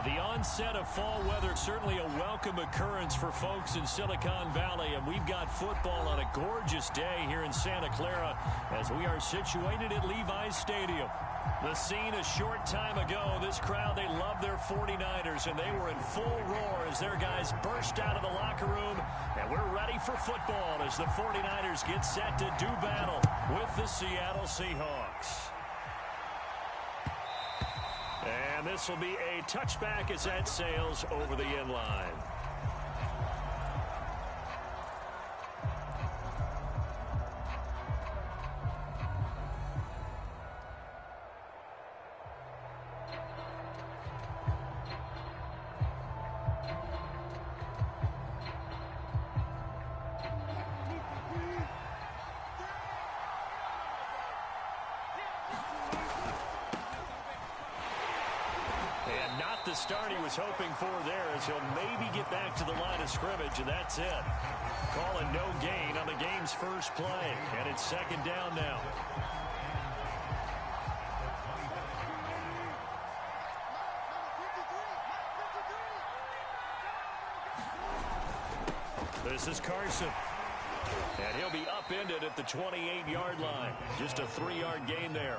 Well, the onset of fall weather, certainly a welcome occurrence for folks in Silicon Valley, and we've got football on a gorgeous day here in Santa Clara as we are situated at Levi's Stadium. The scene a short time ago, this crowd, they love their 49ers, and they were in full roar as their guys burst out of the locker room, and we're ready for football as the 49ers get set to do battle with the Seattle Seahawks. And this will be a touchback as that sails over the end line. The start he was hoping for there as he'll maybe get back to the line of scrimmage, and that's it. Calling no gain on the game's first play, and it's second down now. This is Carson. And he'll be upended at the 28-yard line. Just a 3-yard gain there.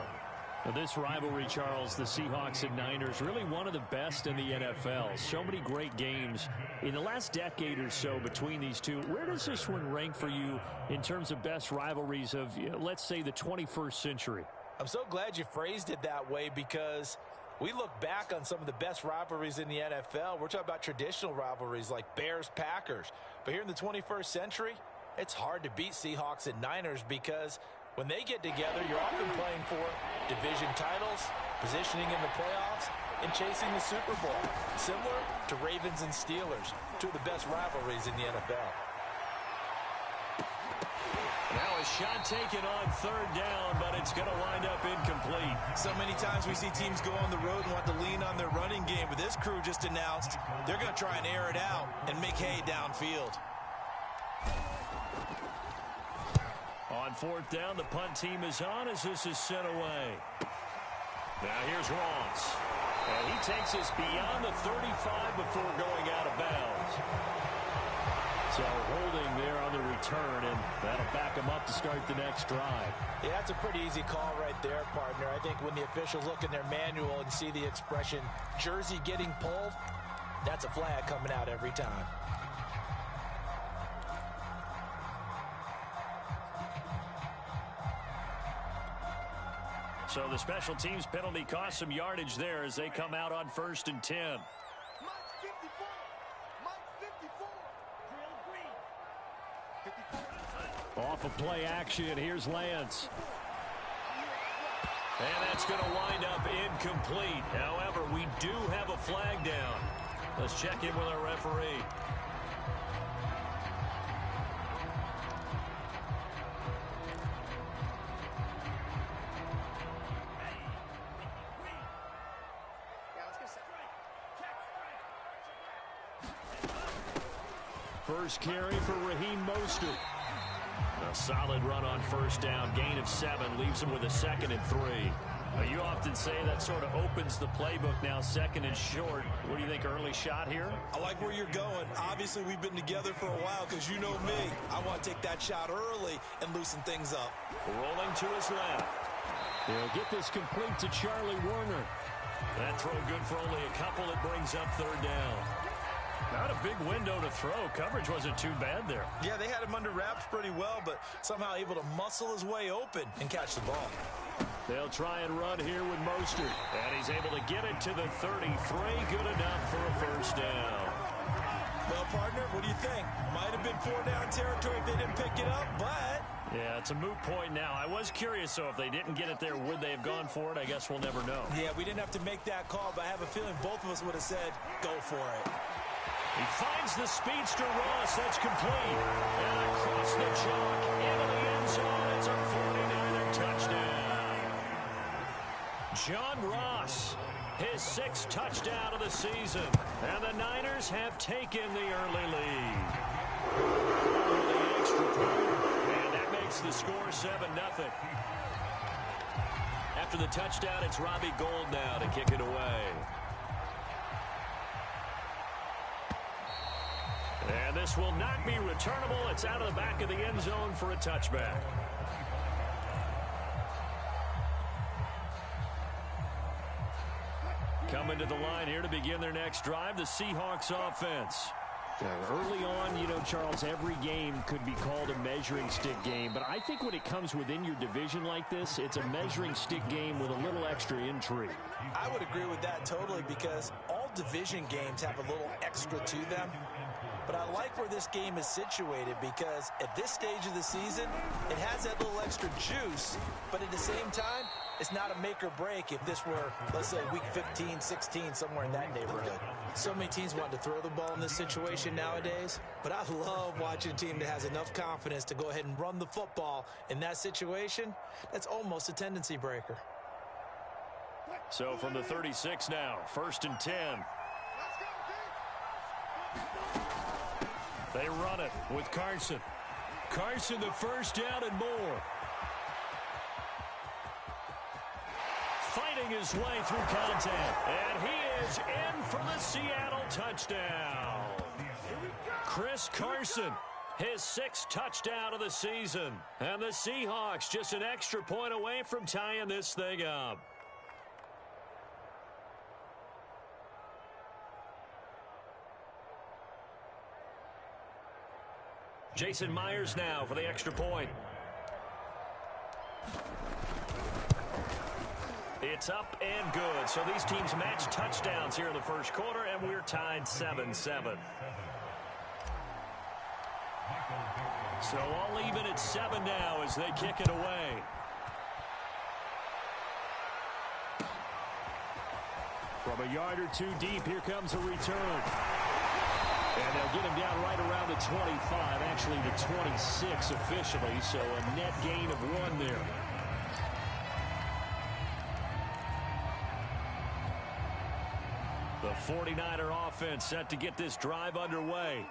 Now this rivalry, Charles, the Seahawks and Niners, really one of the best in the NFL. So many great games in the last decade or so between these two. Where does this one rank for you in terms of best rivalries of, let's say, the 21st century? I'm so glad you phrased it that way because we look back on some of the best rivalries in the NFL. We're talking about traditional rivalries like Bears-Packers. But here in the 21st century, it's hard to beat Seahawks and Niners because when they get together, you're often playing for division titles, positioning in the playoffs, and chasing the Super Bowl. Similar to Ravens and Steelers, two of the best rivalries in the NFL. Now a shot taken on third down, but it's going to wind up incomplete. So many times we see teams go on the road and want to lean on their running game, but this crew just announced they're going to try and air it out and make hay downfield. On fourth down, the punt team is on as this is sent away. Now here's Ross. And he takes us beyond the 35 before going out of bounds. So holding there on the return, and that'll back him up to start the next drive. Yeah, that's a pretty easy call right there, partner. I think when the officials look in their manual and see the expression, jersey getting pulled, that's a flag coming out every time. So the special teams penalty cost some yardage there as they come out on 1st and 10. Off of play action, here's Lance. And that's going to wind up incomplete. However, we do have a flag down. Let's check in with our referee. First carry for Raheem Mostert. A solid run on first down. Gain of 7 leaves him with a 2nd and 3. You often say that sort of opens the playbook now, 2nd and short. What do you think, early shot here? I like where you're going. Obviously, we've been together for a while because you know me. I want to take that shot early and loosen things up. Rolling to his left. He'll get this complete to Charlie Warner. That throw good for only a couple. It brings up 3rd down. Not a big window to throw. Coverage wasn't too bad there. Yeah, they had him under wraps pretty well, but somehow able to muscle his way open and catch the ball. They'll try and run here with Mostert. And he's able to get it to the 33. Good enough for a first down. Well, partner, what do you think? Might have been 4-down territory if they didn't pick it up, but... Yeah, it's a moot point now. I was curious, so if they didn't get it there, would they have gone for it? I guess we'll never know. Yeah, we didn't have to make that call, but I have a feeling both of us would have said, go for it. He finds the speedster Ross. That's complete. And across the chalk into the end zone. It's a 49er touchdown. John Ross, his 6th touchdown of the season. And the Niners have taken the early lead. The extra point. And that makes the score 7-0. After the touchdown, it's Robbie Gould now to kick it away. And this will not be returnable. It's out of the back of the end zone for a touchback. Coming to the line here to begin their next drive, the Seahawks offense. Early on, you know, Charles, every game could be called a measuring stick game. But I think when it comes within your division like this, it's a measuring stick game with a little extra intrigue. I would agree with that totally because all division games have a little extra to them. But I like where this game is situated because at this stage of the season, it has that little extra juice. But at the same time, it's not a make or break if this were, let's say, week 15, 16, somewhere in that neighborhood. So many teams want to throw the ball in this situation nowadays. But I love watching a team that has enough confidence to go ahead and run the football in that situation. That's almost a tendency breaker. So from the 36 now, 1st and 10. They run it with Carson. Carson, the first down and more. Fighting his way through contact. And he is in for the Seattle touchdown. Chris Carson, his 6th touchdown of the season. And the Seahawks just an extra point away from tying this thing up. Jason Myers now for the extra point. It's up and good. So these teams match touchdowns here in the first quarter, and we're tied 7-7. So all even at 7 now as they kick it away. From a yard or two deep, here comes a return. And they'll get him down right around the 25, actually the 26 officially, so a net gain of 1 there. The 49er offense set to get this drive underway.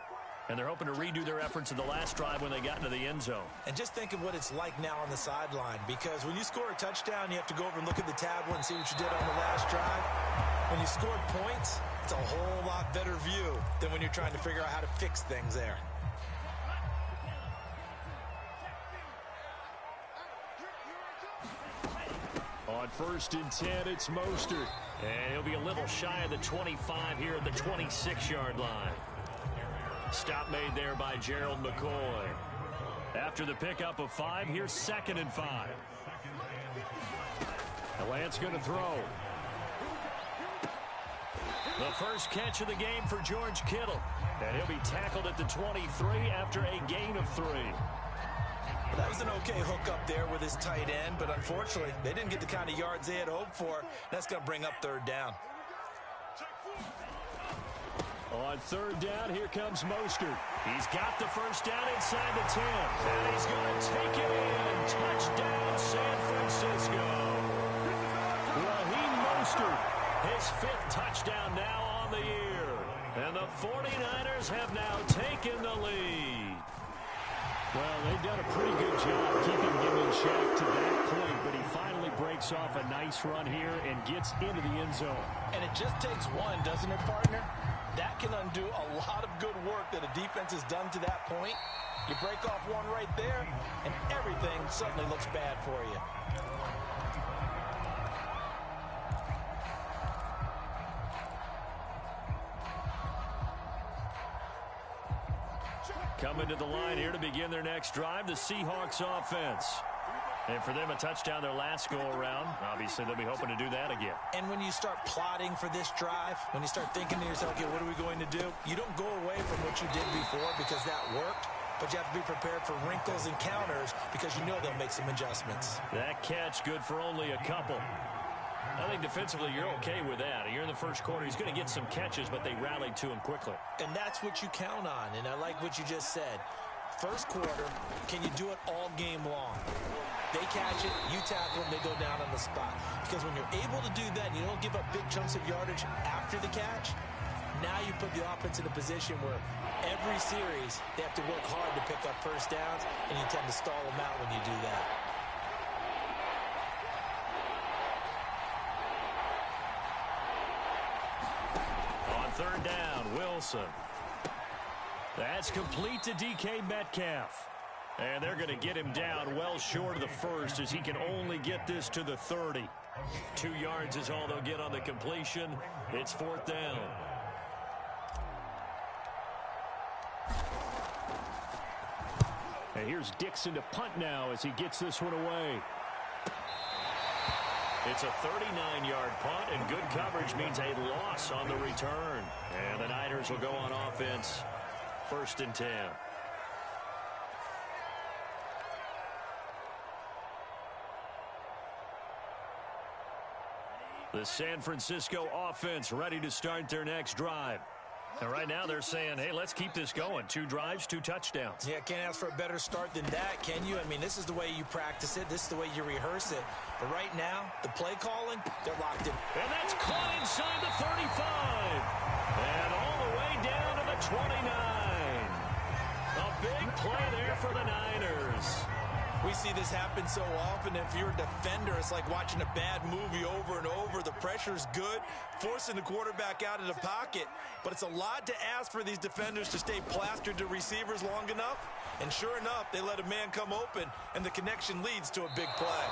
And they're hoping to redo their efforts in the last drive when they got into the end zone. And just think of what it's like now on the sideline, because when you score a touchdown, you have to go over and look at the tablet and see what you did on the last drive. When you scored points, it's a whole lot better view than when you're trying to figure out how to fix things there. On 1st and 10, it's Mostert. And he'll be a little shy of the 25 here at the 26-yard line. Stop made there by Gerald McCoy. After the pickup of 5, here's 2nd and 5. Lance going to throw. The first catch of the game for George Kittle. And he'll be tackled at the 23 after a gain of 3. That was an okay hook up there with his tight end, but unfortunately, they didn't get the kind of yards they had hoped for. That's going to bring up 3rd down. On 3rd down, here comes Mostert. He's got the first down inside the 10. And he's going to take it in. Touchdown, San Francisco. Raheem Mostert, his 5th touchdown now on the year. And the 49ers have now taken the lead. Well, they've done a pretty good job keeping him in check to that point, but he finally breaks off a nice run here and gets into the end zone. And it just takes one, doesn't it, partner? That can undo a lot of good work that a defense has done to that point. You break off one right there, and everything suddenly looks bad for you. Coming to the line here to begin their next drive, the Seahawks offense. And for them, a touchdown their last go-around. Obviously, they'll be hoping to do that again. And when you start plotting for this drive, when you start thinking to yourself, okay, what are we going to do? You don't go away from what you did before because that worked, but you have to be prepared for wrinkles and counters because you know they'll make some adjustments. That catch good for only a couple. I think defensively you're okay with that. You're in the first quarter. He's going to get some catches, but they rallied to him quickly. And that's what you count on, and I like what you just said. First quarter, can you do it all game long? They catch it, you tackle them, they go down on the spot. Because when you're able to do that and you don't give up big chunks of yardage after the catch, now you put the offense in a position where every series they have to work hard to pick up first downs, and you tend to stall them out when you do that. On 3rd down, Wilson. That's complete to DK Metcalf. And they're going to get him down well short of the first as he can only get this to the 30. 2 yards is all they'll get on the completion. It's 4th down. And here's Dixon to punt now as he gets this one away. It's a 39-yard punt, and good coverage means a loss on the return. And the Niners will go on offense. 1st and 10. The San Francisco offense ready to start their next drive. And right now they're saying, hey, let's keep this going. 2 drives, 2 touchdowns. Yeah, can't ask for a better start than that, can you? I mean, this is the way you practice it. This is the way you rehearse it. But right now, the play calling, they're locked in. And that's caught inside the 35. And all the way down to the 29. A big play there for the Niners. We see this happen so often. If you're a defender, it's like watching a bad movie over and over. The pressure's good, forcing the quarterback out of the pocket. But it's a lot to ask for these defenders to stay plastered to receivers long enough. And sure enough, they let a man come open, and the connection leads to a big play.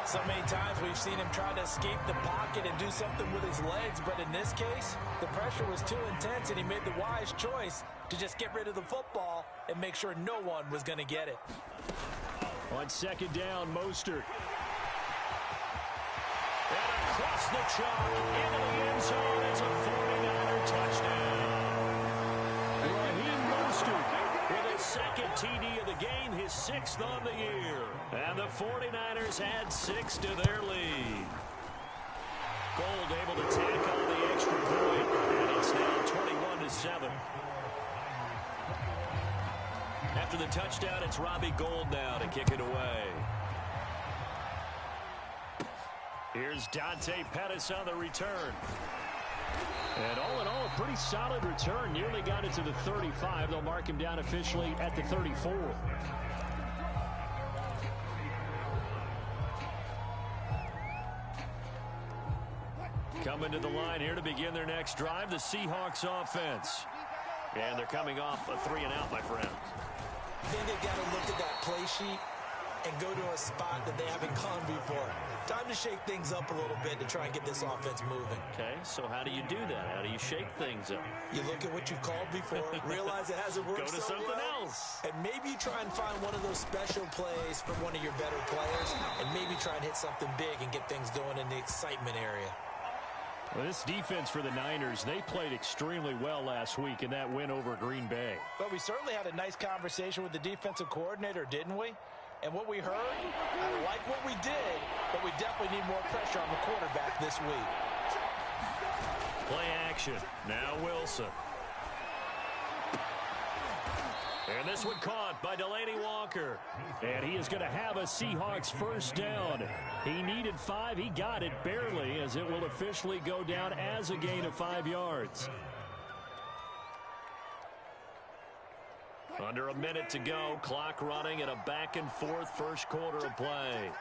So many times we've seen him try to escape the pocket and do something with his legs. But in this case, the pressure was too intense, and he made the wise choice to just get rid of the football and make sure no one was going to get it. On 2nd down, Mostert. And across the chalk into the end zone. It's a 49er touchdown. Raheem Mostert with his 2nd TD of the game, his 6th on the year. And the 49ers add 6 to their lead. Gold able to tack on the extra point, and it's now 21-7. After the touchdown, it's Robbie Gould now to kick it away. Here's Dante Pettis on the return. And all in all, a pretty solid return. Nearly got it to the 35. They'll mark him down officially at the 34. Coming to the line here to begin their next drive, the Seahawks offense. And they're coming off a 3-and-out, my friend. I think they've got to look at that play sheet and go to a spot that they haven't gone before. Time to shake things up a little bit to try and get this offense moving. Okay, so how do you do that? How do you shake things up? You look at what you called before, realize it hasn't worked. Go to so something well, else. and maybe you try and find one of those special plays from one of your better players, and maybe try and hit something big and get things going in the excitement area. Well, this defense for the Niners, they played extremely well last week in that win over Green Bay. But we certainly had a nice conversation with the defensive coordinator, didn't we? And what we heard, I like what we did, but we definitely need more pressure on the quarterback this week. Play action. Now Wilson. And this one caught by Delaney Walker. And he is going to have a Seahawks 1st down. He needed 5. He got it barely, as it will officially go down as a gain of 5 yards. Under a minute to go. Clock running at a back-and-forth first quarter of play.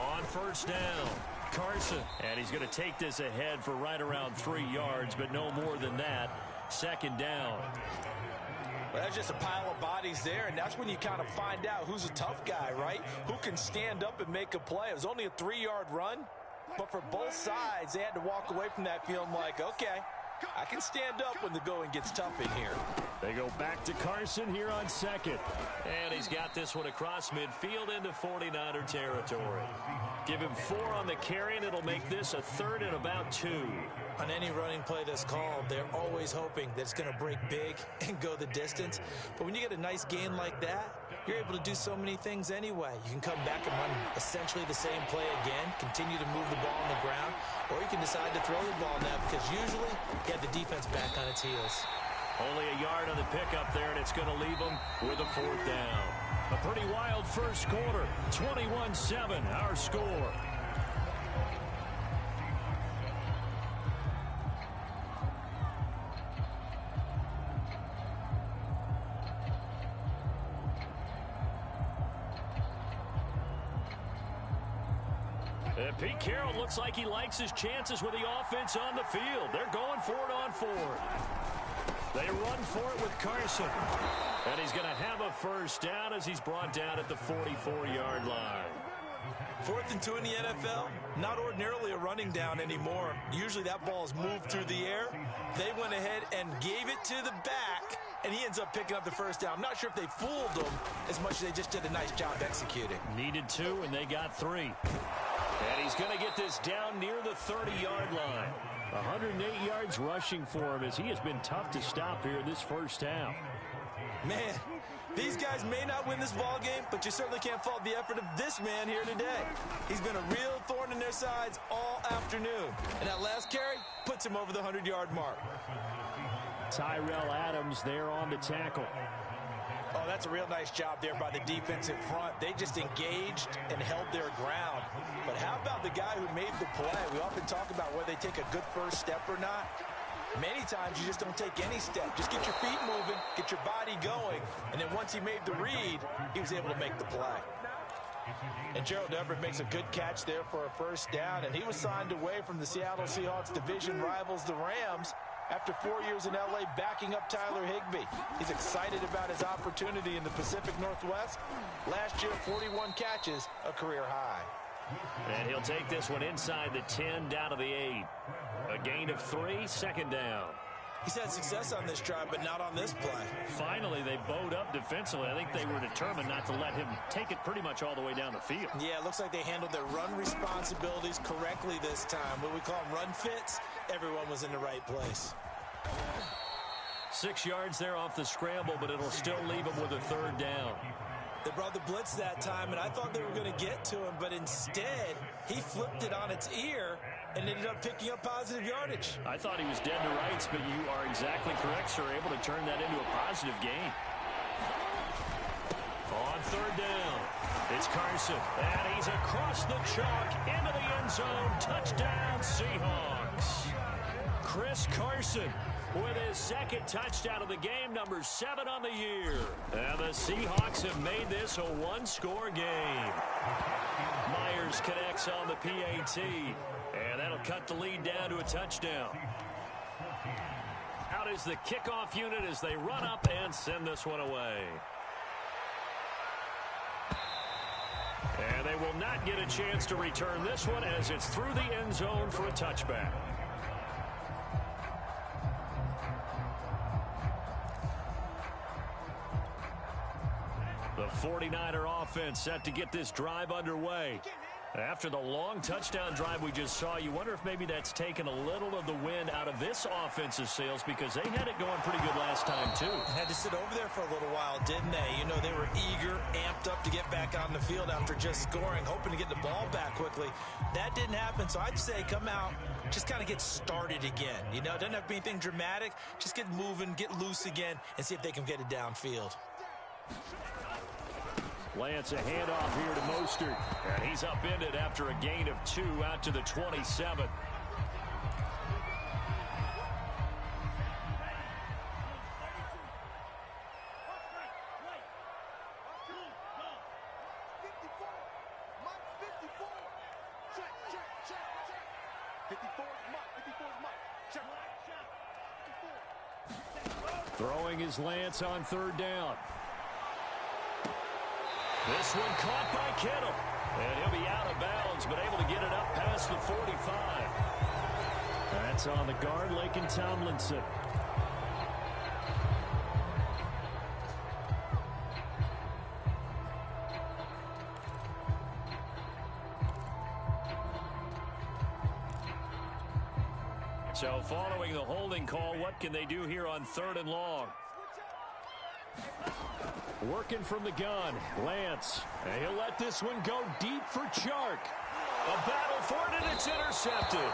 On 1st down, Carson. And he's going to take this ahead for right around 3 yards, but no more than that. 2nd down. Well, that's just a pile of bodies there, and that's when you kind of find out who's a tough guy, right? Who can stand up and make a play. It was only a 3-yard run, but for both sides, they had to walk away from that feeling like, okay, I can stand up when the going gets tough in here. They go back to Carson here on 2nd. And he's got this one across midfield into 49er territory. Give him 4 on the carry, and it'll make this a 3rd and about 2. On any running play that's called, they're always hoping that it's going to break big and go the distance. But when you get a nice gain like that, you're able to do so many things anyway. You can come back and run essentially the same play again, continue to move the ball on the ground, or you can decide to throw the ball now because usually you have the defense back on its heels. Only a yard on the pickup there, and it's going to leave them with a 4th down. A pretty wild first quarter, 21-7, our score. And Pete Carroll looks like he likes his chances with the offense on the field. They're going for it on 4th. They run for it with Carson. And he's going to have a first down as he's brought down at the 44-yard line. 4th and 2 in the NFL, not ordinarily a running down anymore. Usually that ball is moved through the air. They went ahead and gave it to the back, and he ends up picking up the first down. I'm not sure if they fooled him as much as they just did a nice job executing. Needed 2, and they got 3. And he's going to get this down near the 30-yard line. 108 yards rushing for him as he has been tough to stop here in this first half. Man, these guys may not win this ball game, but you certainly can't fault the effort of this man here today. He's been a real thorn in their sides all afternoon. And that last carry puts him over the 100-yard mark. Tyrell Adams there on the tackle. Oh, that's a real nice job there by the defensive front. They just engaged and held their ground. But how about the guy who made the play? We often talk about whether they take a good first step or not. Many times you just don't take any step. Just get your feet moving, get your body going, and then once he made the read, he was able to make the play. And Gerald Everett makes a good catch there for a first down, and he was signed away from the Seattle Seahawks division rivals, the Rams, after 4 years in L.A. backing up Tyler Higbee. He's excited about his opportunity in the Pacific Northwest. Last year, 41 catches, a career high. And he'll take this one inside the 10 down to the 8. A gain of 3, second down. He's had success on this drive, but not on this play. Finally, they bowed up defensively. I think they were determined not to let him take it pretty much all the way down the field. Yeah, it looks like they handled their run responsibilities correctly this time. What we call them run fits, everyone was in the right place. 6 yards there off the scramble, but it'll still leave him with a third down. They brought the blitz that time, and I thought they were going to get to him, but instead, he flipped it on its ear and ended up picking up positive yardage. I thought he was dead to rights, but you are exactly correct, sir. Able to turn that into a positive gain. On third down, it's Carson, and he's across the chalk into the end zone. Touchdown, Seahawks. Chris Carson with his second touchdown of the game, number 7 on the year. And the Seahawks have made this a one-score game. Myers connects on the PAT, and that'll cut the lead down to a touchdown. Out is the kickoff unit as they run up and send this one away. And they will not get a chance to return this one as it's through the end zone for a touchback. The 49er offense set to get this drive underway. After the long touchdown drive we just saw, you wonder if maybe that's taken a little of the wind out of this offensive sails because they had it going pretty good last time, too. Had to sit over there for a little while, didn't they? You know, they were eager, amped up to get back on the field after just scoring, hoping to get the ball back quickly. That didn't happen, so I'd say come out, just kind of get started again. You know, it doesn't have to be anything dramatic. Just get moving, get loose again, and see if they can get it downfield. Lance, a handoff here to Mostert, and he's upended after a gain of 2 out to the 27. Throwing is Lance on third down. This one caught by Kittle. And he'll be out of bounds, but able to get it up past the 45. That's on the guard, Laken Tomlinson. So following the holding call, what can they do here on third and long? Working from the gun, Lance. And he'll let this one go deep for Chark. A battle for it, and it's intercepted.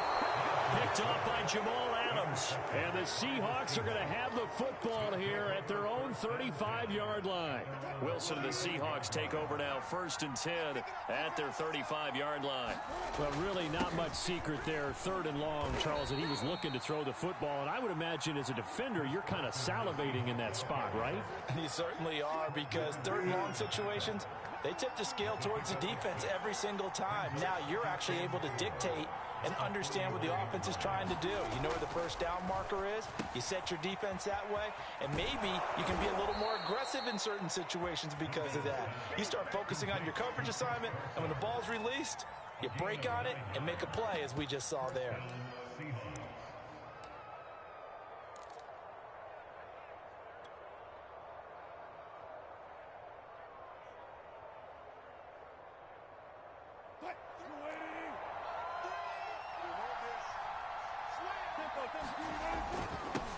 Picked off by Jamal Adams. And the Seahawks are going to have the football here at their own 35-yard line. Wilson and the Seahawks take over now, 1st and 10 at their 35-yard line. Well, really not much secret there, third and long, Charles, that he was looking to throw the football. And I would imagine as a defender, you're kind of salivating in that spot, right? You certainly are, because third and long situations, they tip the scale towards the defense every single time. Now you're actually able to dictate and understand what the offense is trying to do. You know where the first down marker is. You set your defense that way, and maybe you can be a little more aggressive in certain situations because of that. You start focusing on your coverage assignment, and when the ball's released, you break on it and make a play, as we just saw there.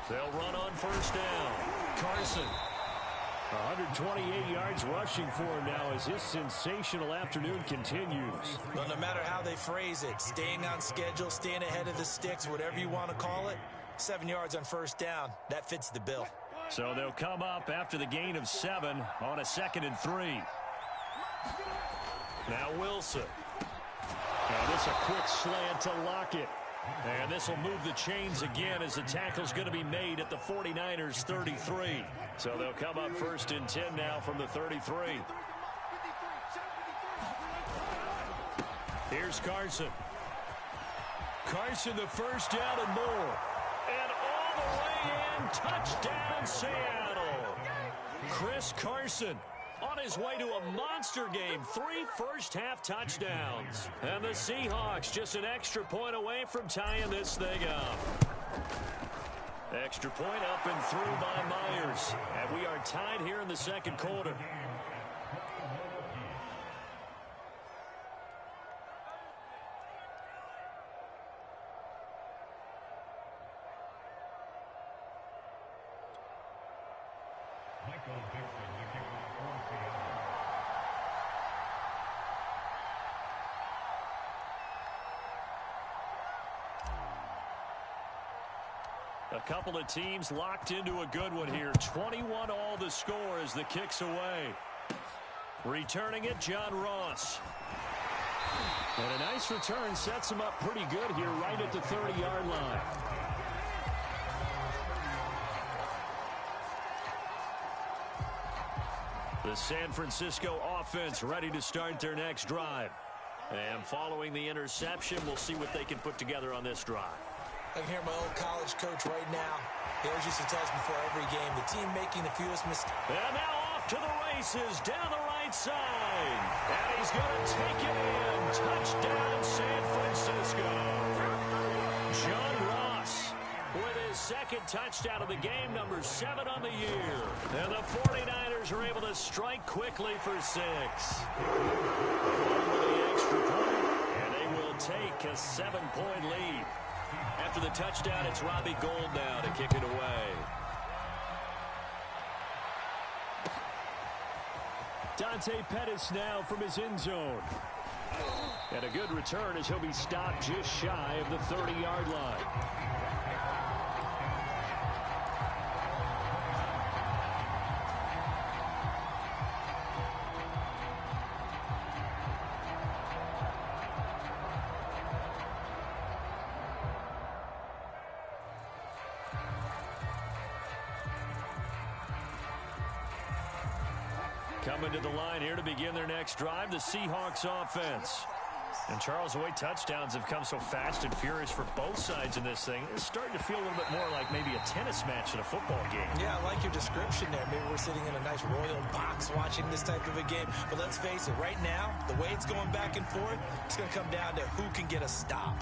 They'll run on first down. Carson. 128 yards rushing for him now as his sensational afternoon continues. Well, no matter how they phrase it, staying on schedule, staying ahead of the sticks, whatever you want to call it, 7 yards on first down, that fits the bill. So they'll come up after the gain of 7 on a 2nd and 3. Now Wilson. Now this a quick slant to Lockett. And this will move the chains again as the tackle's going to be made at the 49ers 33. So they'll come up 1st and 10 now from the 33. Here's Carson. Carson the first down and more. And all the way in, touchdown Seattle. Chris Carson on his way to a monster game. 3 first-half touchdowns. And the Seahawks just an extra point away from tying this thing up. Extra point up and through by Myers. And we are tied here in the 2nd quarter. A couple of teams locked into a good one here. 21 all the score as the kick's away. Returning it, John Ross. And a nice return sets him up pretty good here right at the 30-yard line. The San Francisco offense ready to start their next drive. And following the interception, we'll see what they can put together on this drive. I can hear my old college coach right now. He always used to tell us before every game, the team making the fewest mistakes. And now off to the races down the right side. And he's going to take it in. Touchdown, San Francisco. John Ross with his 2nd touchdown of the game, number 7 on the year. And the 49ers are able to strike quickly for 6. Over the extra point, and they will take a 7-point lead. After the touchdown, it's Robbie Gould now to kick it away. Dante Pettis now from his end zone. And a good return as he'll be stopped just shy of the 30-yard line. Coming to the line here to begin their next drive, the Seahawks offense. And Charles, the way touchdowns have come so fast and furious for both sides in this thing, it's starting to feel a little bit more like maybe a tennis match in a football game. Yeah, I like your description there. Maybe we're sitting in a nice royal box watching this type of a game. But let's face it, right now, the way it's going back and forth, it's going to come down to who can get a stop.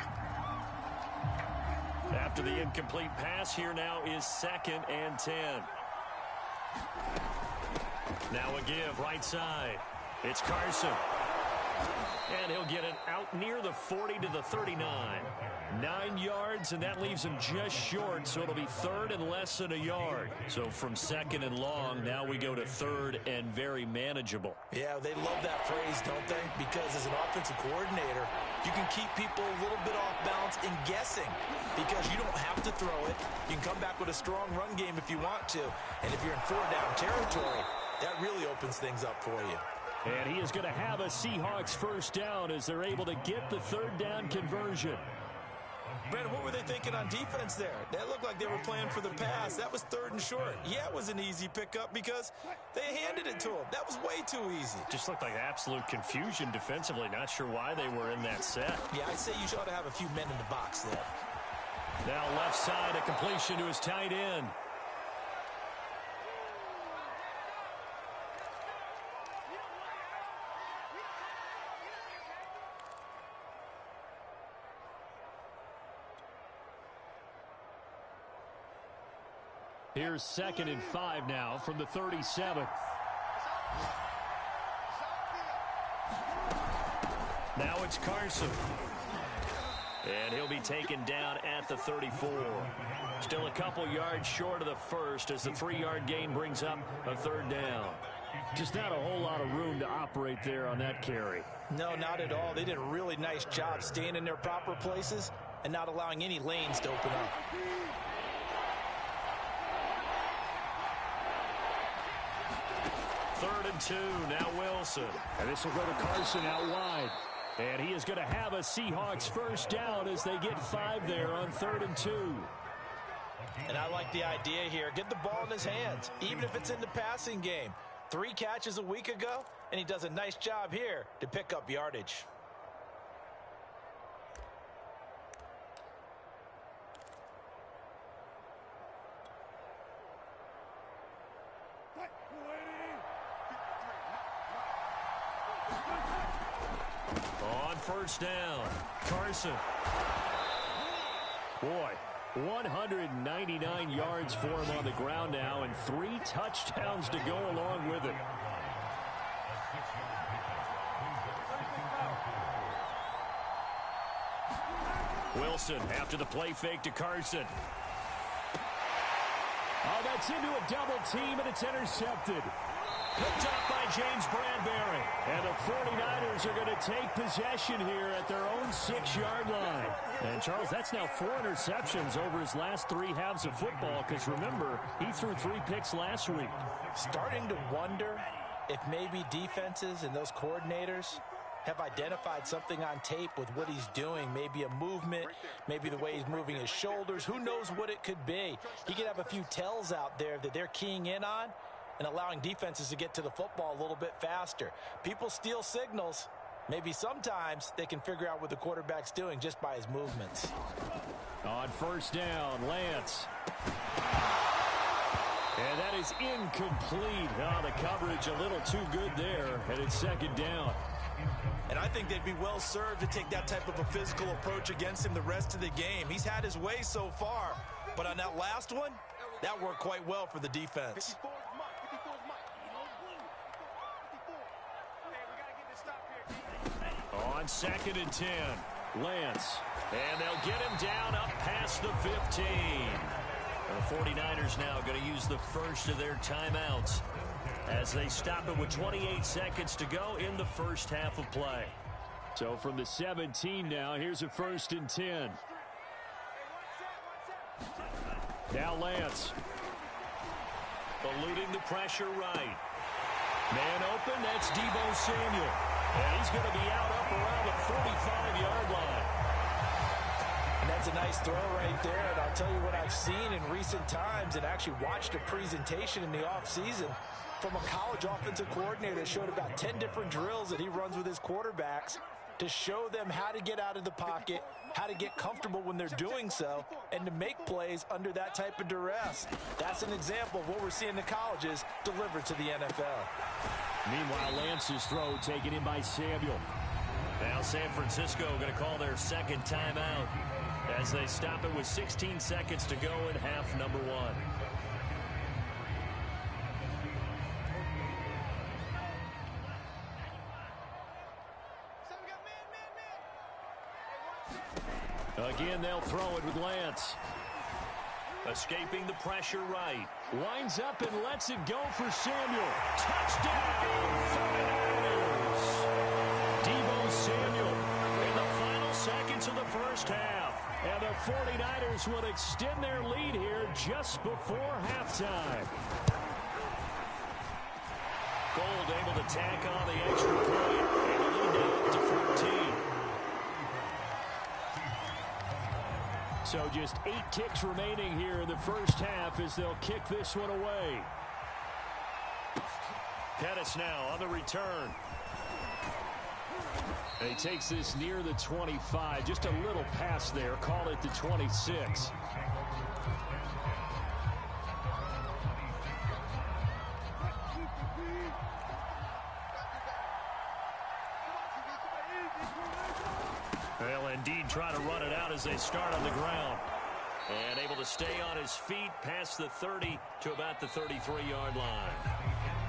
After the incomplete pass, here now is 2nd and 10. Now a give right side. It's Carson. And he'll get it out near the 40 to the 39. 9 yards, and that leaves him just short, so it'll be 3rd and less than a yard. So from 2nd and long, now we go to 3rd and very manageable. Yeah, they love that phrase, don't they? Because as an offensive coordinator, you can keep people a little bit off balance and guessing because you don't have to throw it. You can come back with a strong run game if you want to. And if you're in 4-down territory, that really opens things up for you. And he is going to have a Seahawks first down as they're able to get the 3rd down conversion. Brandon, what were they thinking on defense there? They looked like they were playing for the pass. That was 3rd and short. Yeah, it was an easy pickup because they handed it to him. That was way too easy. Just looked like absolute confusion defensively. Not sure why they were in that set. Yeah, I'd say you ought to have a few men in the box there. Now left side, a completion to his tight end. Here's 2nd and 5 now from the 37. Now it's Carson. And he'll be taken down at the 34. Still a couple yards short of the first as the 3-yard gain brings up a 3rd down. Just not a whole lot of room to operate there on that carry. No, not at all. They did a really nice job staying in their proper places and not allowing any lanes to open up. Third and 2, now Wilson. And this will go to Carson out wide. And he is going to have a Seahawks first down as they get 5 there on 3rd and 2. And I like the idea here. Get the ball in his hands, even if it's in the passing game. 3 catches a week ago, and he does a nice job here to pick up yardage. On first down, Carson. Boy, 199 yards for him on the ground now and 3 touchdowns to go along with it. Wilson after the play fake to Carson. Oh, that's into a double team, and it's intercepted. Picked up by James Bradbury. And the 49ers are going to take possession here at their own 6-yard line. And, Charles, that's now 4 interceptions over his last 3 halves of football because, remember, he threw 3 picks last week. Starting to wonder if maybe defenses and those coordinators have identified something on tape with what he's doing. Maybe a movement, maybe the way he's moving his shoulders. Who knows what it could be? He could have a few tells out there that they're keying in on and allowing defenses to get to the football a little bit faster. People steal signals. Maybe sometimes they can figure out what the quarterback's doing just by his movements. On first down, Lance. And that is incomplete. Oh, the coverage a little too good there, and it's 2nd down. And I think they'd be well served to take that type of a physical approach against him the rest of the game. He's had his way so far, but on that last one, that worked quite well for the defense. On 2nd and 10, Lance. And they'll get him down up past the 15. The 49ers now going to use the first of their timeouts as they stop it with 28 seconds to go in the first half of play. So from the 17 now, here's a 1st and 10. Now Lance. Eluding the pressure right. Man open, that's Deebo Samuel. And he's going to be out up around the 45-yard line. And that's a nice throw right there. And I'll tell you what I've seen in recent times and actually watched a presentation in the offseason from a college offensive coordinator that showed about 10 different drills that he runs with his quarterbacks to show them how to get out of the pocket, how to get comfortable when they're doing so, and to make plays under that type of duress. That's an example of what we're seeing in the colleges delivered to the NFL. Meanwhile, Lance's throw taken in by Samuel. Now San Francisco going to call their 2nd timeout as they stop it with 16 seconds to go in half number 1. Again, they'll throw it with Lance. Escaping the pressure right. Winds up and lets it go for Samuel. Touchdown, 49ers! Deebo Samuel in the final seconds of the first half. And the 49ers will extend their lead here just before halftime. Gold able to tack on the extra point and lead now up to 14. So just 8 ticks remaining here in the first half as they'll kick this one away. Pettis now on the return. And he takes this near the 25. Just a little pass there. Call it the 26. They'll indeed try to run it out as they start on the ground. And able to stay on his feet past the 30 to about the 33-yard line.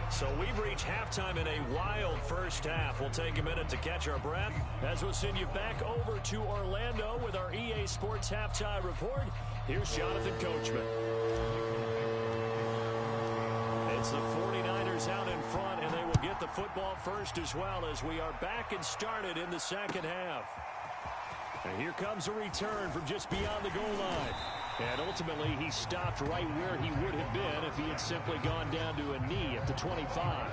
So we've reached halftime in a wild first half. We'll take a minute to catch our breath as we'll send you back over to Orlando with our EA Sports Halftime Report. Here's Jonathan Coachman. It's the 49ers out in front, and they will get the football first as well as we are back and started in the second half. And here comes a return from just beyond the goal line. And ultimately, he stopped right where he would have been if he had simply gone down to a knee at the 25.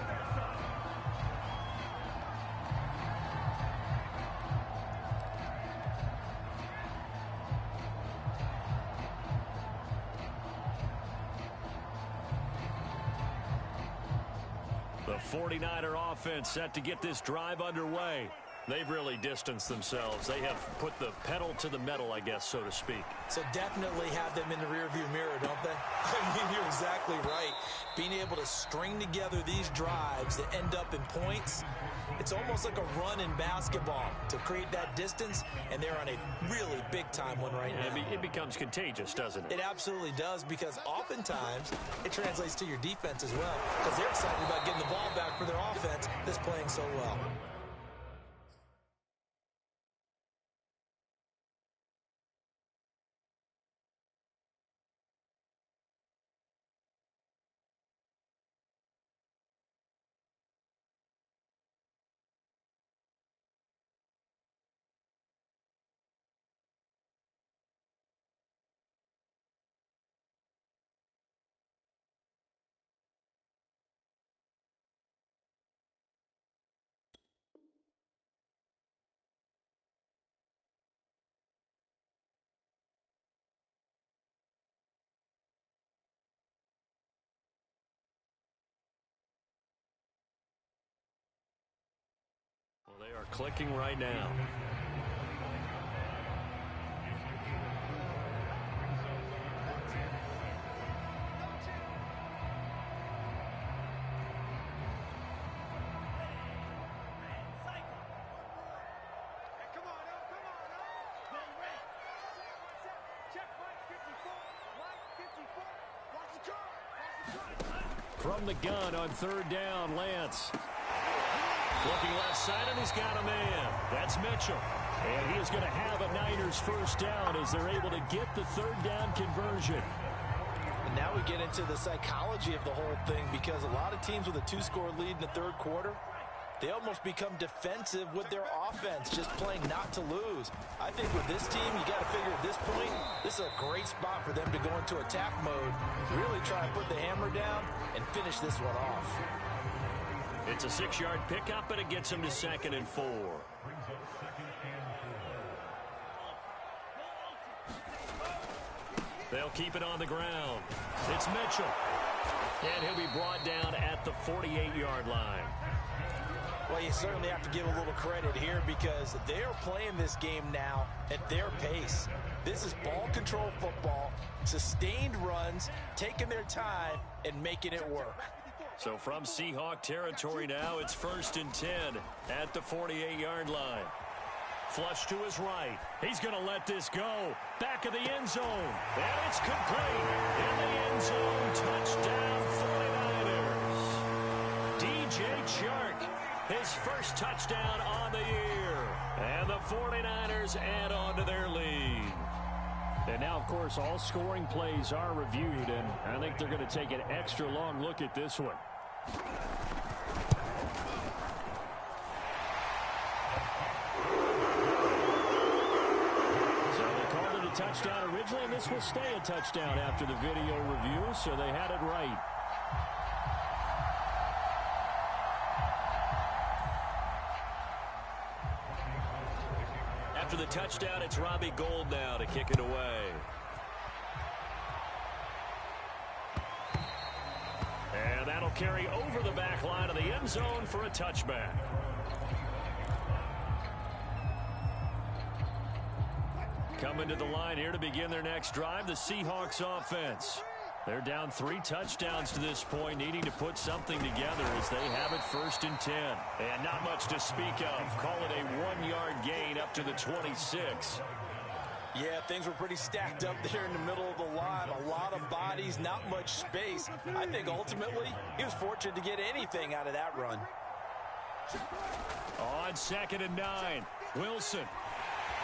The 49er offense set to get this drive underway. They've really distanced themselves. They have put the pedal to the metal, I guess, so to speak. So definitely have them in the rearview mirror, don't they? I mean, you're exactly right. Being able to string together these drives that end up in points, it's almost like a run in basketball to create that distance, and they're on a really big-time one right now. It becomes contagious, doesn't it? It absolutely does, because oftentimes it translates to your defense as well, because they're excited about getting the ball back for their offense that's playing so well. They are clicking right now. From the gun on third down, Lance. Looking left side, and he's got a man. That's Mitchell. And he is going to have a Niners first down as they're able to get the third down conversion. And now we get into the psychology of the whole thing, because a lot of teams with a 2-score lead in the third quarter, they almost become defensive with their offense, just playing not to lose. I think with this team, you got to figure at this point, this is a great spot for them to go into attack mode, really try to put the hammer down and finish this one off. It's a 6-yard pickup, but it gets him to 2nd and 4. They'll keep it on the ground. It's Mitchell. And he'll be brought down at the 48-yard line. Well, you certainly have to give a little credit here, because they are playing this game now at their pace. This is ball control football, sustained runs, taking their time and making it work. So from Seahawk territory now, it's 1st and 10 at the 48-yard line. Flush to his right. He's going to let this go. Back of the end zone. And it's complete. In the end zone, touchdown 49ers. DJ Chark, his first touchdown on the year. And the 49ers add on to their lead. And now, of course, all scoring plays are reviewed, and I think they're going to take an extra long look at this one. So they called it a touchdown originally, and this will stay a touchdown after the video review, so they had it right. After the touchdown, it's Robbie Gould now to kick it away. carry over the back line of the end zone for a touchback. Coming to the line here to begin their next drive, the Seahawks offense. They're down 3 touchdowns to this point, needing to put something together as they have it 1st and 10. And not much to speak of. Call it a 1-yard gain up to the 26. Yeah, things were pretty stacked up there in the middle of the line. A lot of bodies, not much space. I think ultimately he was fortunate to get anything out of that run. On 2nd and 9, Wilson.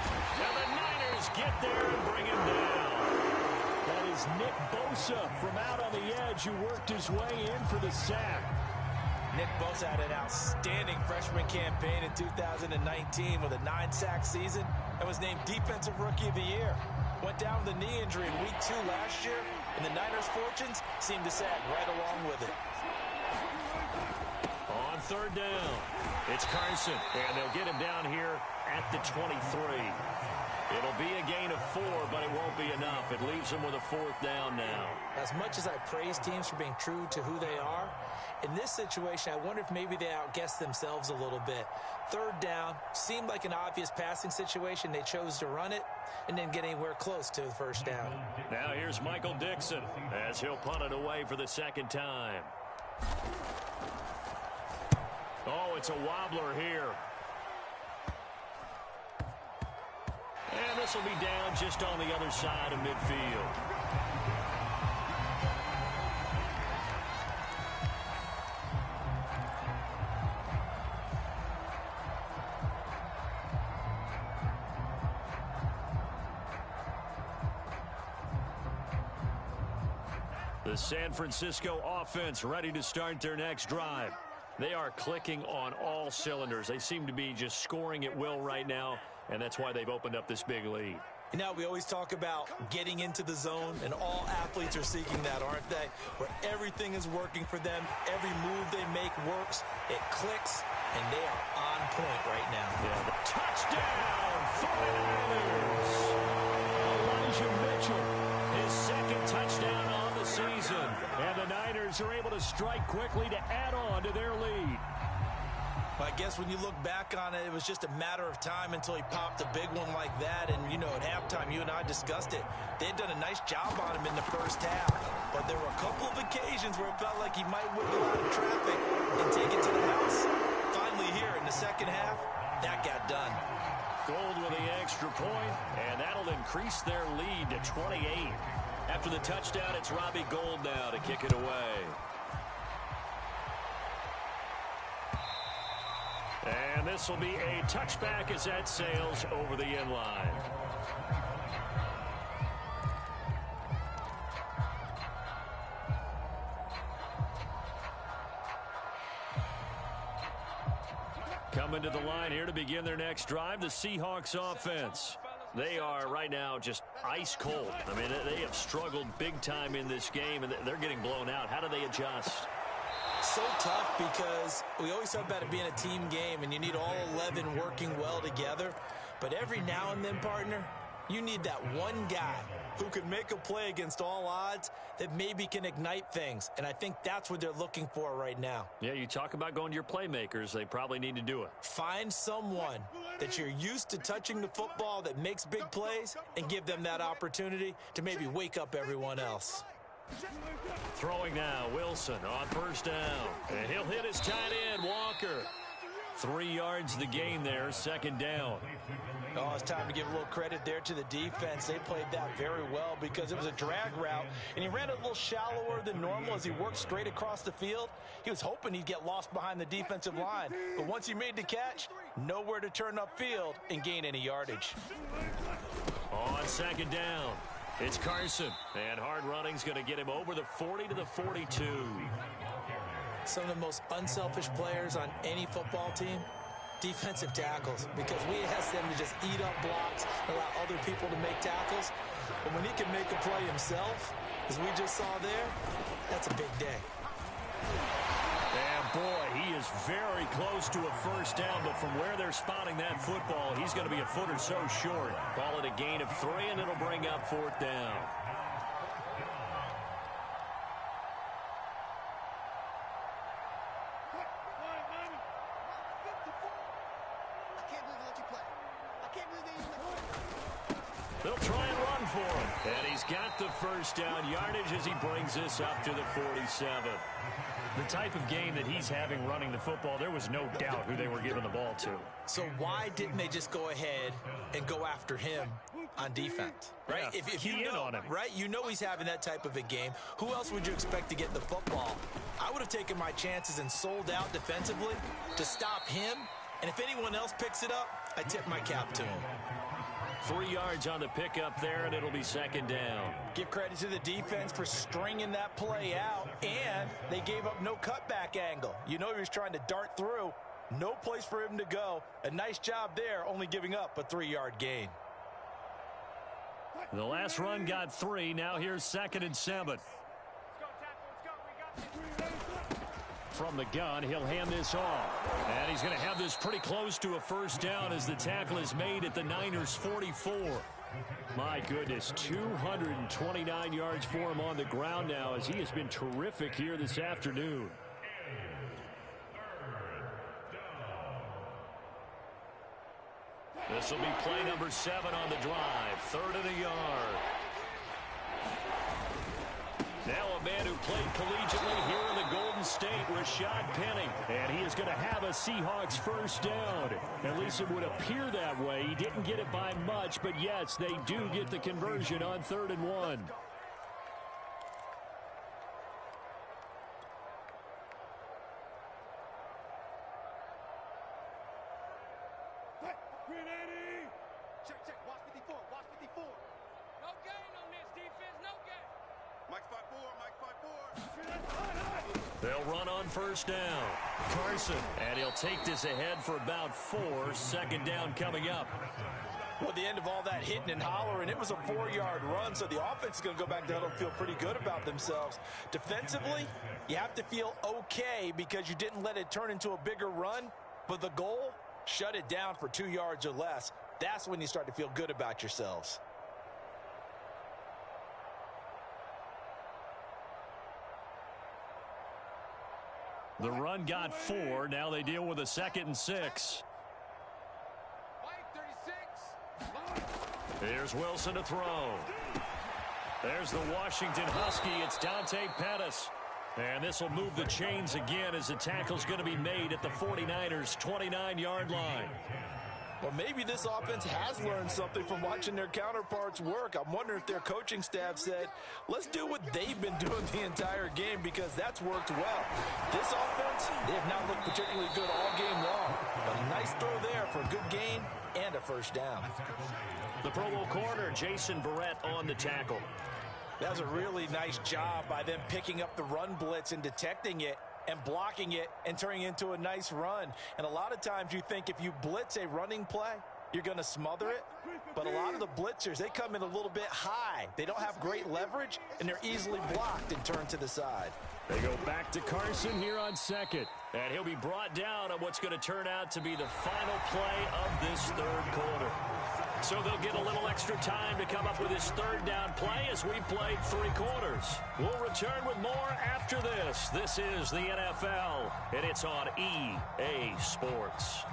And the Niners get there and bring him down. That is Nick Bosa from out on the edge who worked his way in for the sack. Nick Bosa had an outstanding freshman campaign in 2019 with a 9-sack season and was named Defensive Rookie of the Year. Went down with a knee injury in Week 2 last year, and the Niners' fortunes seemed to sag right along with it. On 3rd down, it's Carson, and they'll get him down here at the 23. It'll be a gain of 4, but it won't be enough. It leaves them with a 4th down now. As much as I praise teams for being true to who they are, in this situation, I wonder if maybe they outguessed themselves a little bit. 3rd down seemed like an obvious passing situation. They chose to run it and didn't get anywhere close to the 1st down. Now here's Michael Dixon as he'll punt it away for the 2nd time. Oh, it's a wobbler here. And this will be down just on the other side of midfield. The San Francisco offense ready to start their next drive. They are clicking on all cylinders. They seem to be just scoring at will right now, and that's why they've opened up this big lead. You know, we always talk about getting into the zone, and all athletes are seeking that, aren't they? Where everything is working for them, every move they make works, it clicks, and they are on point right now. Yeah. Touchdown, 49ers! Elijah Mitchell, his 2nd touchdown on the season. And the Niners are able to strike quickly to add on to their lead. I guess when you look back on it, it was just a matter of time until he popped a big one like that. And, you know, at halftime, you and I discussed it. They had done a nice job on him in the 1st half. But there were a couple of occasions where it felt like he might wiggle out of traffic and take it to the house. Finally here in the 2nd half, that got done. Gold with the extra point, and that'll increase their lead to 28. After the touchdown, it's Robbie Gould now to kick it away. And this will be a touchback as that sails over the end line. Coming to the line here to begin their next drive, the Seahawks offense. They are right now just ice cold. I mean, they have struggled big time in this game, and they're getting blown out. How do they adjust? So tough because we always talk about it being a team game, and you need all 11 working well together. But every now and then, partner, you need that one guy who can make a play against all odds that maybe can ignite things. And I think that's what they're looking for right now. Yeah, you talk about going to your playmakers. They probably need to do it. Find someone that you're used to touching the football that makes big plays and give them that opportunity to maybe wake up everyone else. Throwing now, Wilson on 1st down. And he'll hit his tight end, Walker. 3 yards the gain there, 2nd down. Oh, it's time to give a little credit there to the defense. They played that very well because it was a drag route, and he ran it a little shallower than normal as he worked straight across the field. He was hoping he'd get lost behind the defensive line, but once he made the catch, nowhere to turn upfield and gain any yardage. On 2nd down, it's Carson, and hard running's going to get him over the 40 to the 42. Some of the most unselfish players on any football team, defensive tackles, because we ask them to just eat up blocks, allow other people to make tackles. But when he can make a play himself, as we just saw there, that's a big day. And boy, he is very close to a 1st down, but from where they're spotting that football, he's going to be a foot or so short. Call it a gain of 3, and it'll bring up 4th down. They'll try and run for him. And he's got the first down yardage as he brings this up to the 47. The type of game that he's having running the football, there was no doubt who they were giving the ball to. So why didn't they just go ahead and go after him on defense? Right? Yeah, if you know, on him. right? You know he's having that type of a game. Who else would you expect to get the football? I would have taken my chances and sold out defensively to stop him. And if anyone else picks it up, I tip my cap to him. 3 yards on the pickup there, and it'll be second down. Give credit to the defense for stringing that play out, and they gave up no cutback angle. You know he was trying to dart through. No place for him to go. A nice job there, only giving up a 3-yard gain. The last run got 3. Now here's 2nd and 7. From the gun, he'll hand this off. And he's going to have this pretty close to a first down as the tackle is made at the Niners' 44. My goodness, 229 yards for him on the ground now as he has been terrific here this afternoon. This will be play number 7 on the drive. 3rd and a yard. Now a man who played collegiately here in the Golden State, Rashad Penny. And he is going to have a Seahawks first down. At least it would appear that way. He didn't get it by much, but yes, they do get the conversion on 3rd and 1. Check. Watch 54. Watch 54. No gain on this defense. No gain. Mike 5-4. They'll run on first down. Carson. And he'll take this ahead for about 4. 2nd down coming up. Well, at the end of all that hitting and hollering, it was a 4-yard run, so the offense is going to go back to huddle and feel pretty good about themselves. Defensively, you have to feel okay because you didn't let it turn into a bigger run, but the goal, shut it down for 2 yards or less. That's when you start to feel good about yourselves. The run got 4. Now they deal with a 2nd and 6. Here's Wilson to throw. There's the Washington Husky. It's Dante Pettis. And this will move the chains again as the tackle's going to be made at the 49ers' 29-yard line. Well, maybe this offense has learned something from watching their counterparts work. I'm wondering if their coaching staff said, let's do what they've been doing the entire game because that's worked well. This offense, they have not looked particularly good all game long. But a nice throw there for a good gain and a first down. The Pro Bowl corner, Jason Verrett, on the tackle. That was a really nice job by them picking up the run blitz and detecting it and blocking it and turning it into a nice run. And a lot of times you think if you blitz a running play, you're going to smother it. But a lot of the blitzers, they come in a little bit high. They don't have great leverage, and they're easily blocked and turned to the side. They go back to Carson here on 2nd. And he'll be brought down on what's going to turn out to be the final play of this 3rd quarter. So they'll get a little extra time to come up with this 3rd down play as we played 3 quarters. We'll return with more after this. This is the NFL, and it's on EA Sports.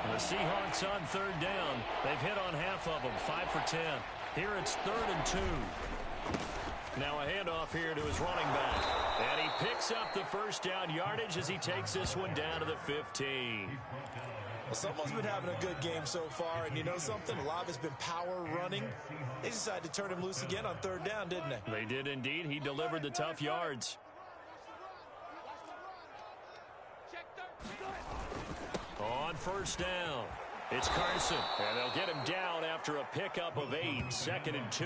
The Seahawks on 3rd down. They've hit on half of them, 5 for 10. Here it's 3rd and 2. Now a handoff here to his running back. And he picks up the first down yardage as he takes this one down to the 15. Well, someone's been having a good game so far, and you know something? A lot of it's been power running. They decided to turn him loose again on 3rd down, didn't they? They did indeed. He delivered the tough yards. On first down, it's Carson. And they'll get him down after a pickup of 8, 2nd and 2.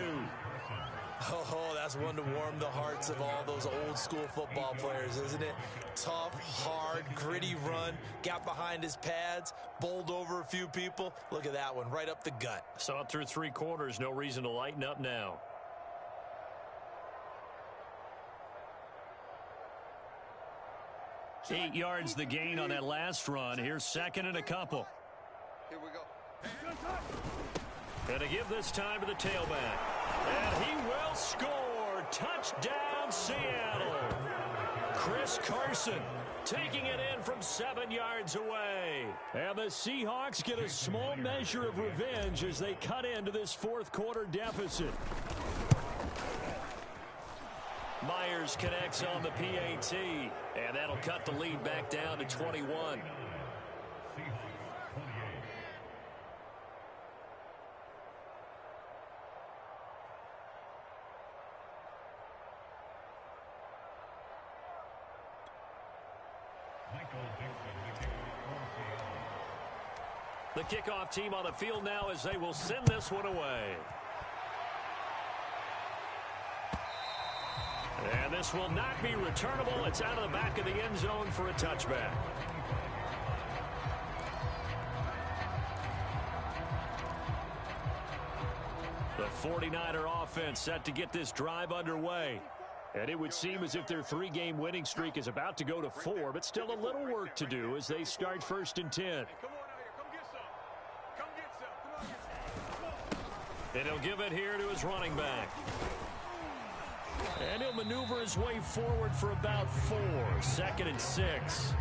Oh, that's one to warm the hearts of all those old school football players, isn't it? Tough, hard, gritty run, got behind his pads, bowled over a few people. Look at that one, right up the gut. Saw it through 3 quarters, no reason to lighten up now. Eight yards the gain on that last run. Here's 2nd and a couple. Here we go. And to give this time to the tailback. And he will score. Touchdown, Seattle. Chris Carson taking it in from 7 yards away. And the Seahawks get a small measure of revenge as they cut into this fourth quarter deficit. Myers connects on the PAT, and that'll cut the lead back down to 21. The kickoff team on the field now as they will send this one away. And this will not be returnable. It's out of the back of the end zone for a touchback. The 49er offense set to get this drive underway. And it would seem as if their 3-game winning streak is about to go to 4, but still a little work to do as they start 1st and 10. And he'll give it here to his running back. And he'll maneuver his way forward for about 4. 2nd and 6.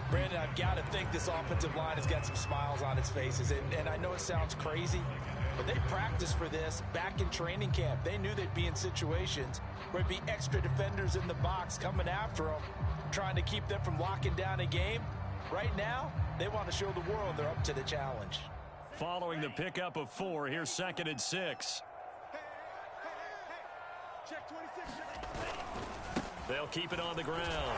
Brandon, I've got to think this offensive line has got some smiles on its faces. And I know it sounds crazy, but they practiced for this back in training camp. They knew they'd be in situations where it'd be extra defenders in the box coming after them, trying to keep them from locking down a game. Right now, they want to show the world they're up to the challenge. Following the pickup of 4, here's 2nd and 6. Check 26. They'll keep it on the ground.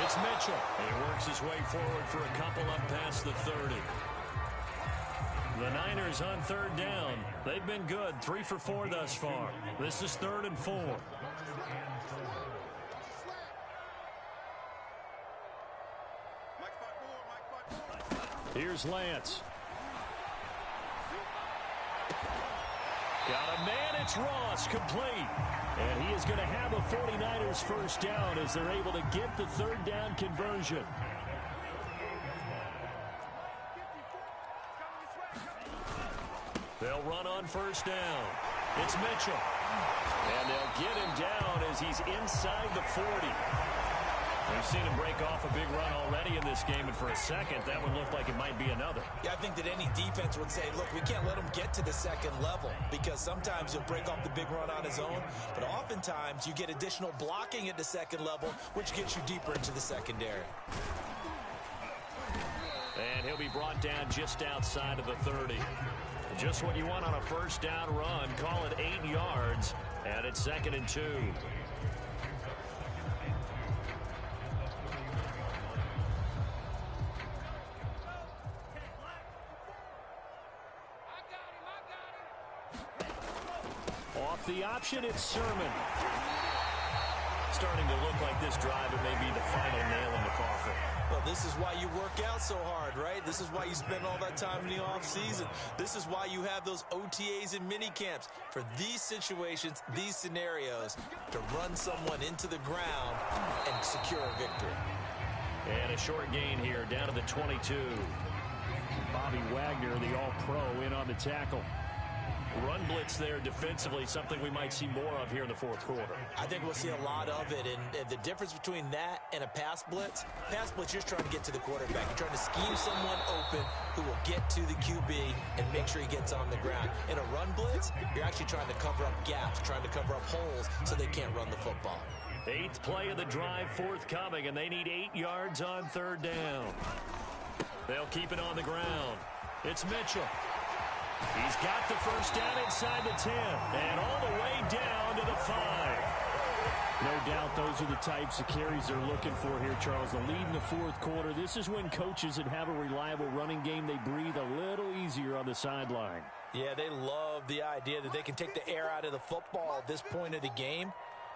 It's Mitchell. He works his way forward for a couple up past the 30. The Niners on 3rd down. They've been good, 3 for 4 thus far. This is 3rd and 4. Here's Lance. Got a man, it's Ross, complete. And he is going to have a 49ers first down as they're able to get the 3rd down conversion. They'll run on 1st down. It's Mitchell. And they'll get him down as he's inside the 40. We've seen him break off a big run already in this game, and for a second, that one looked like it might be another. Yeah, I think that any defense would say, look, we can't let him get to the 2nd level because sometimes he'll break off the big run on his own, but oftentimes you get additional blocking at the 2nd level, which gets you deeper into the secondary. And he'll be brought down just outside of the 30. Just what you want on a 1st down run. Call it 8 yards, and it's 2nd and 2. Off the option, it's Sermon. Starting to look like this drive, it may be the final nail in the coffin. Well, this is why you work out so hard, right? This is why you spend all that time in the offseason. This is why you have those OTAs and mini camps for these situations, these scenarios, to run someone into the ground and secure a victory. And a short gain here, down to the 22. Bobby Wagner, the all-pro, in on the tackle. Run blitz there defensively, something we might see more of here in the 4th quarter. I think we'll see a lot of it, and the difference between that and a pass blitz, you're just trying to get to the quarterback. You're trying to scheme someone open who will get to the QB and make sure he gets on the ground. In a run blitz, you're actually trying to cover up gaps, trying to cover up holes so they can't run the football. 8th play of the drive forthcoming, and they need 8 yards on 3rd down. They'll keep it on the ground. It's Mitchell. He's got the first down inside the 10 and all the way down to the 5. No doubt those are the types of carries they're looking for here, Charles. The lead in the 4th quarter. This is when coaches that have a reliable running game, they breathe a little easier on the sideline. Yeah, they love the idea that they can take the air out of the football at this point of the game.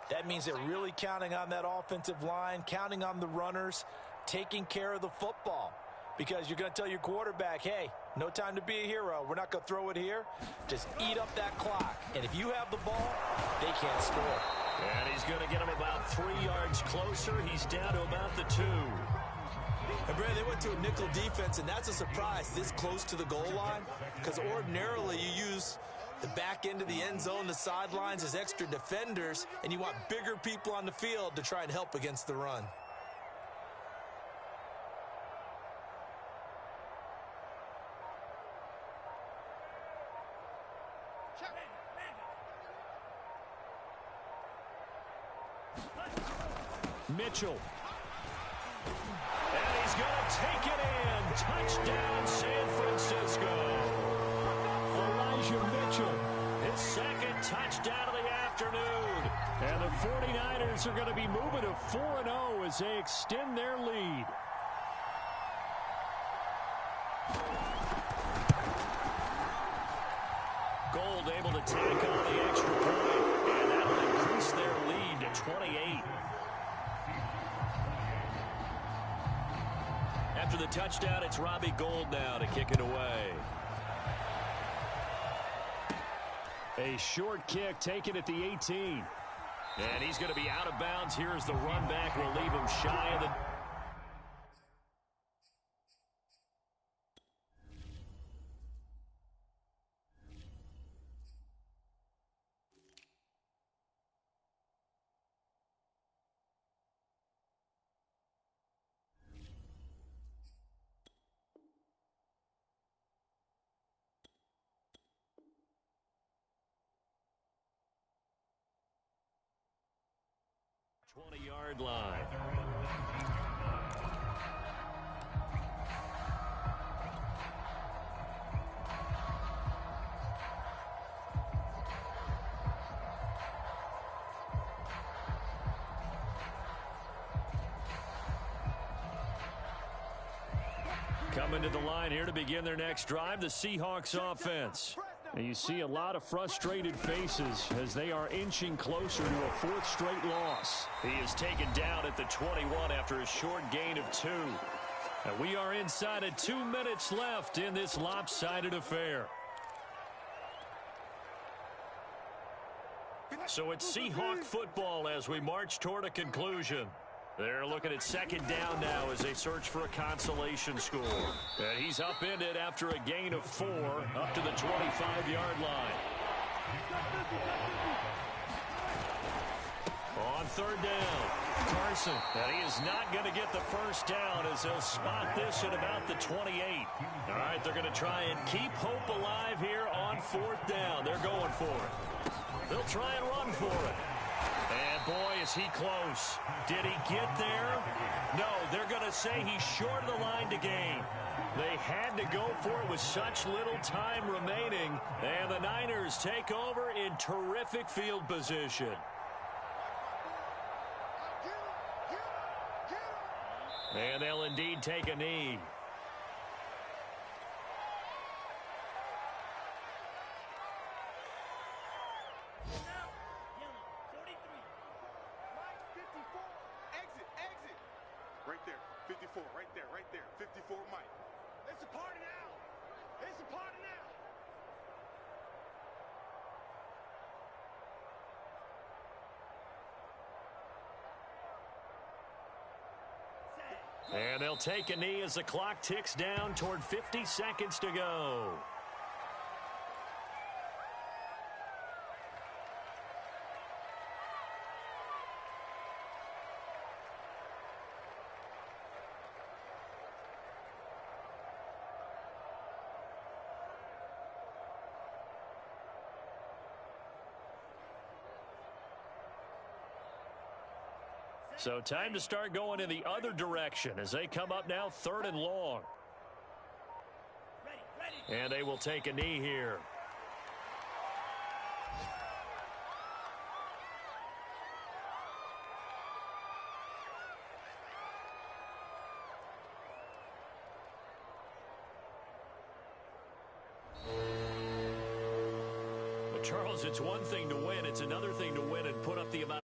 That means they're really counting on that offensive line, counting on the runners, taking care of the football. Because you're going to tell your quarterback, hey, no time to be a hero. We're not going to throw it here. Just eat up that clock. And if you have the ball, they can't score. And he's going to get him about 3 yards closer. He's down to about the 2. And, Brad, they went to a nickel defense, and that's a surprise this close to the goal line. Because ordinarily you use the back back into the end zone, the sidelines as extra defenders, and you want bigger people on the field to try and help against the run. Mitchell. And he's going to take it in. Touchdown, San Francisco. Elijah Mitchell, his second touchdown of the afternoon. And the 49ers are going to be moving to 4-0 as they extend their lead. Gold able to tack on the extra point, and that'll increase their lead to 28. After the touchdown, it's Robbie Gould now to kick it away. A short kick taken at the 18. And he's going to be out of bounds. Here's the run back. Will leave him shy of the... Yard line. Coming to the line here to begin their next drive, the Seahawks offense. And you see a lot of frustrated faces as they are inching closer to a fourth straight loss. He is taken down at the 21 after a short gain of 2. And we are inside of 2 minutes left in this lopsided affair. So it's Seahawk football as we march toward a conclusion. They're looking at second down now as they search for a consolation score. And he's upended after a gain of 4 up to the 25-yard line. On third down, Carson. And he is not going to get the first down as they'll spot this at about the 28. All right, they're going to try and keep hope alive here on fourth down. They're going for it. They'll try and run for it. And boy, is he close. Did he get there? No, they're going to say he's short of the line to gain. They had to go for it with such little time remaining. And the Niners take over in terrific field position. And they'll indeed take a knee. Right there, 54, right there, 54, Mike. It's a party now. It's a party now. And they'll take a knee as the clock ticks down toward 50 seconds to go. So time to start going in the other direction as they come up now 3rd and long. And they will take a knee here. Well, Charles, it's one thing to win. It's another thing to win and put up the amount.